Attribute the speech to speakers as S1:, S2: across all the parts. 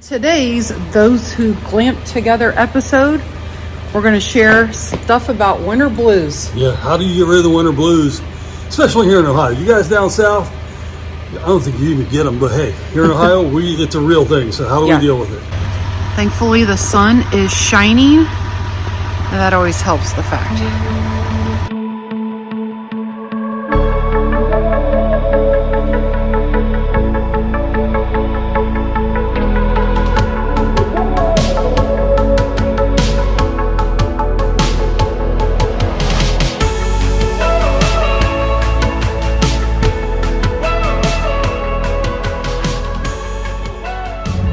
S1: Today's Those Who Glamp Together episode, we're going to share stuff about winter blues.
S2: Yeah, how do you get rid of the winter blues, especially here in Ohio? You guys down south, I don't think you even get them, but hey, here in Ohio, it's a real thing, so how do we deal with it?
S1: Thankfully, the sun is shining, and that always helps the fact.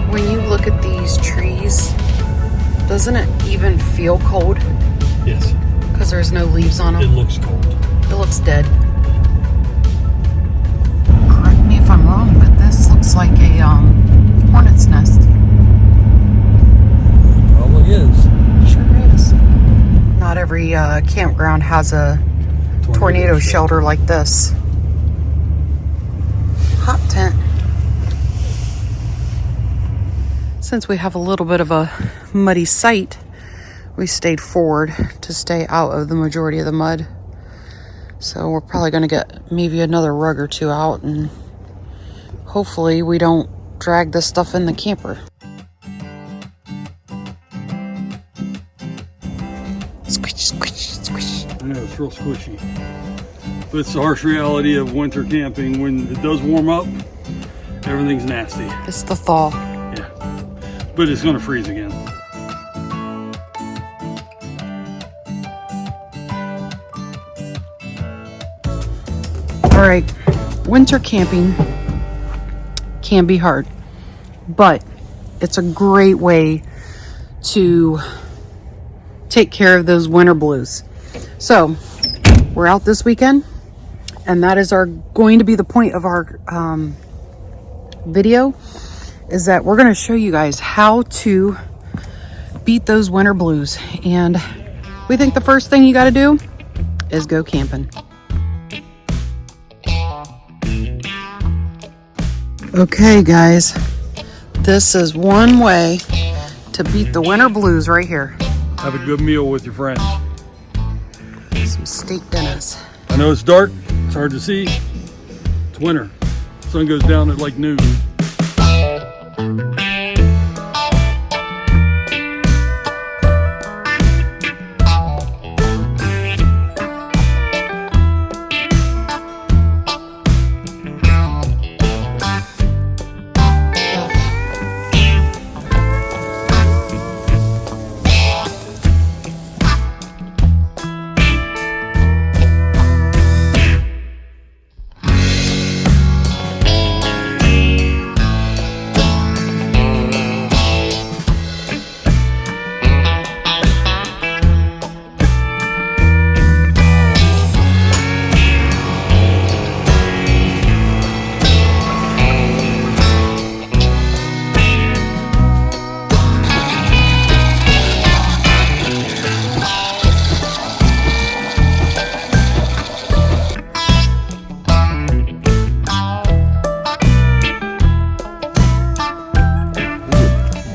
S1: When you look at these trees, doesn't it even feel cold?
S2: Yes.
S1: Because there's no leaves on them.
S2: It looks cold.
S1: It looks dead. Correct me if I'm wrong, but this looks like a hornet's nest.
S2: Probably is.
S1: Sure is. Not every campground has a tornado shelter like this. Hot tent. Since we have a little bit of a muddy site, we stayed forward to stay out of the majority of the mud. So we're probably going to get maybe another rug or two out, and hopefully we don't drag this stuff in the camper. Squish, squish, squish.
S2: I know, it's real squishy. But it's the harsh reality of winter camping. When it does warm up, everything's nasty.
S1: It's the thaw.
S2: Yeah. But it's going to freeze again.
S1: All right, winter camping can be hard, but it's a great way to take care of those winter blues. So we're out this weekend, and that is going to be the point of our video, is that we're going to show you guys how to beat those winter blues. And we think the first thing you got to do is go camping. Okay, guys, this is one way to beat the winter blues right here.
S2: Have a good meal with your friends.
S1: Some steak dinners.
S2: I know it's dark, it's hard to see. It's winter. Sun goes down at like noon.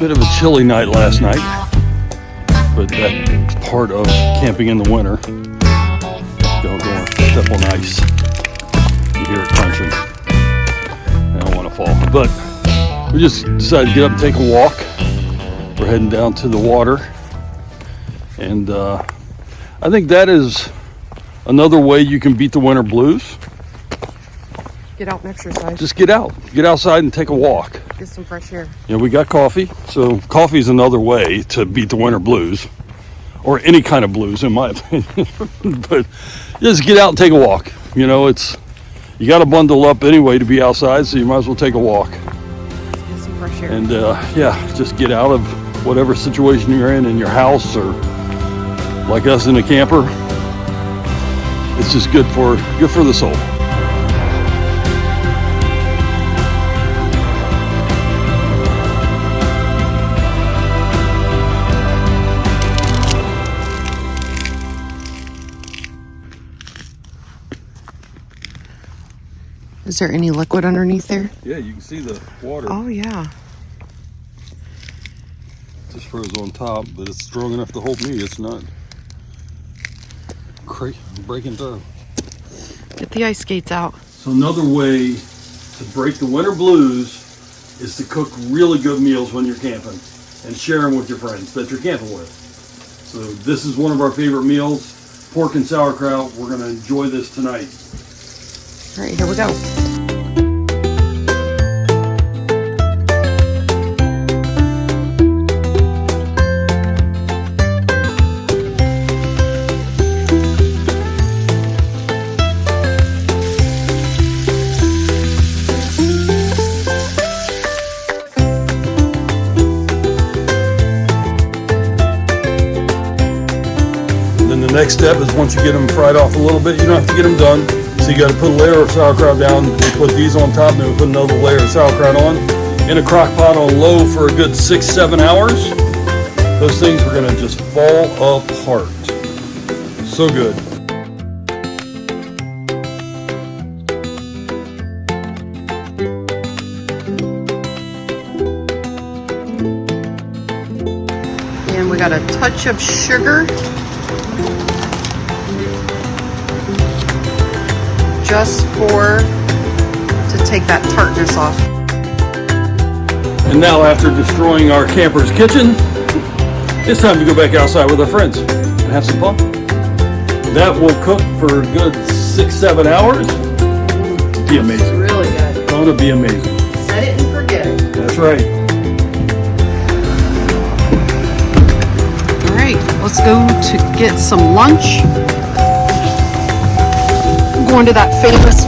S2: Bit of a chilly night last night, but that's part of camping in the winter. Don't go and step on ice. You hear it crunching. I don't want to fall, but we just decided to get up and take a walk. We're heading down to the water, and I think that is another way you can beat the winter blues.
S1: Get out and exercise.
S2: Just get out, get outside and take a walk.
S1: Get some fresh air.
S2: Yeah, we got coffee, so coffee is another way to beat the winter blues, or any kind of blues, in my opinion. But just get out and take a walk. You know, you got to bundle up anyway to be outside, so you might as well take a walk.
S1: Get some fresh air.
S2: And yeah, just get out of whatever situation you're in your house, or like us in a camper. It's just good for the soul.
S1: Is there any liquid underneath there?
S2: Yeah, you can see the water.
S1: Oh, yeah.
S2: Just froze on top, but it's strong enough to hold me. It's not breaking through.
S1: Get the ice skates out.
S2: So another way to break the winter blues is to cook really good meals when you're camping and share them with your friends that you're camping with. So this is one of our favorite meals, pork and sauerkraut. We're gonna enjoy this tonight.
S1: All right, here we go.
S2: The next step is once you get them fried off a little bit, you don't have to get them done. So you got to put a layer of sauerkraut down. We put these on top, and then we put another layer of sauerkraut on in a crock pot on low for a good 6-7 hours. Those things are going to just fall apart. So good.
S1: And we got a touch of sugar. Just to take that tartness off.
S2: And now, after destroying our camper's kitchen, it's time to go back outside with our friends and have some fun. That will cook for a good 6-7 hours. Be amazing.
S1: It's really good.
S2: It's gonna be amazing.
S1: Set it and forget it.
S2: That's right.
S1: All right, let's go to get some lunch. Going to that famous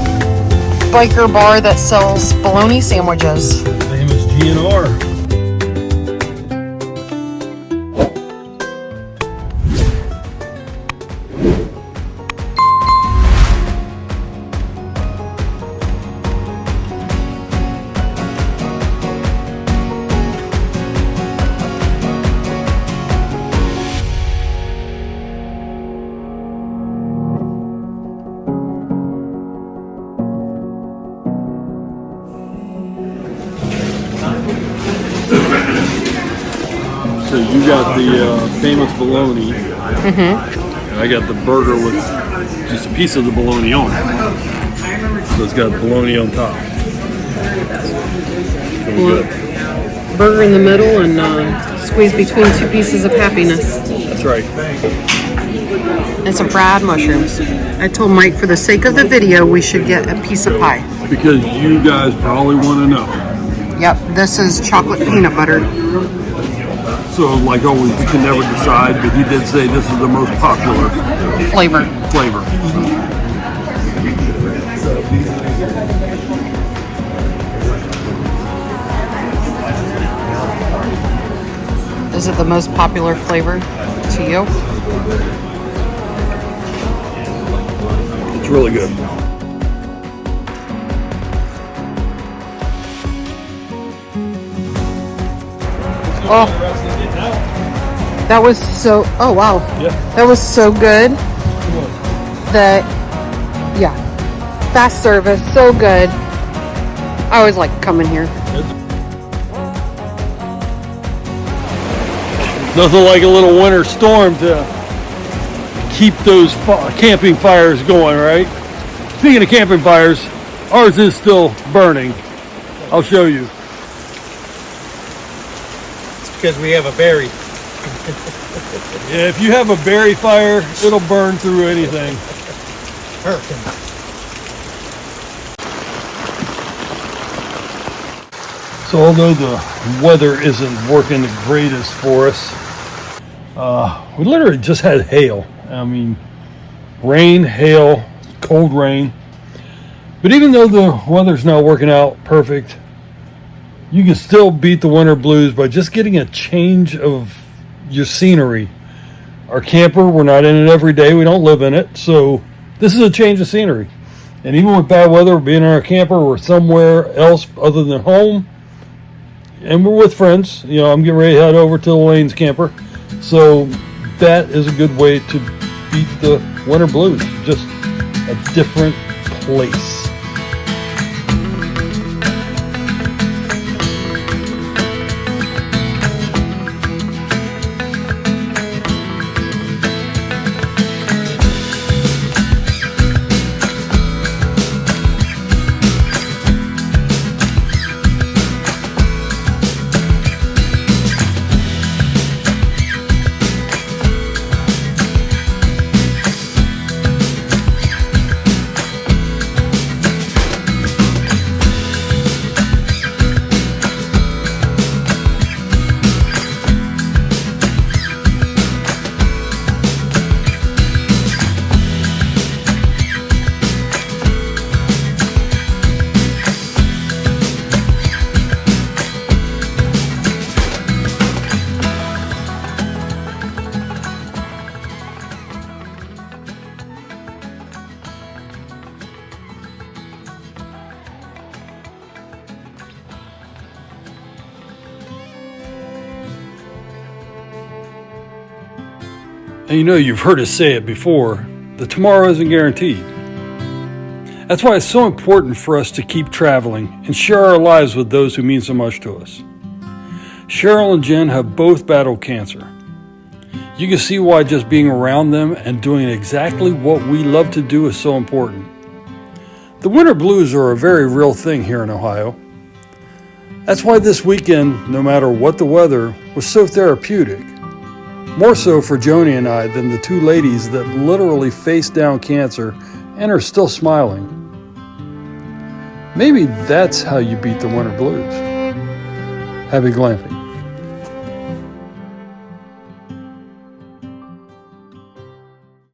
S1: biker bar that sells bologna sandwiches.
S2: Famous GNR. So you got the famous bologna, and I got the burger with just a piece of the bologna on it. So it's got bologna on top. Really good.
S1: Burger in the middle and squeeze between two pieces of happiness.
S2: That's right.
S1: And some fried mushrooms. I told Mike for the sake of the video we should get a piece of pie.
S2: Because you guys probably want to know.
S1: Yep, this is chocolate peanut butter.
S2: So, like always, we can never decide, but he did say this is the most popular
S1: Flavor. Is it the most popular flavor to you?
S2: It's really good.
S1: Oh, that was so, oh wow.
S2: Yeah.
S1: That was so good. That, yeah, fast service, so good. I always like coming here.
S2: Nothing like a little winter storm to keep those camping fires going, right? Speaking of camping fires, ours is still burning. I'll show you.
S3: Because we have a berry.
S2: Yeah, if you have a berry fire, it'll burn through anything. So although the weather isn't working the greatest for us, we literally just had hail. I mean, rain, hail, cold rain. But even though the weather's not working out perfect, you can still beat the winter blues by just getting a change of your scenery. Our camper, we're not in it every day. We don't live in it. So this is a change of scenery. And even with bad weather, being in our camper, we're somewhere else other than home. And we're with friends. You know, I'm getting ready to head over to Elaine's camper. So that is a good way to beat the winter blues. Just a different place. And you know, you've heard us say it before, the tomorrow isn't guaranteed. That's why it's so important for us to keep traveling and share our lives with those who mean so much to us. Cheryl and Jen have both battled cancer. You can see why just being around them and doing exactly what we love to do is so important. The winter blues are a very real thing here in Ohio. That's why this weekend, no matter what the weather, was so therapeutic. More so for Joni and I than the two ladies that literally faced down cancer and are still smiling. Maybe that's how you beat the winter blues. Happy glamping.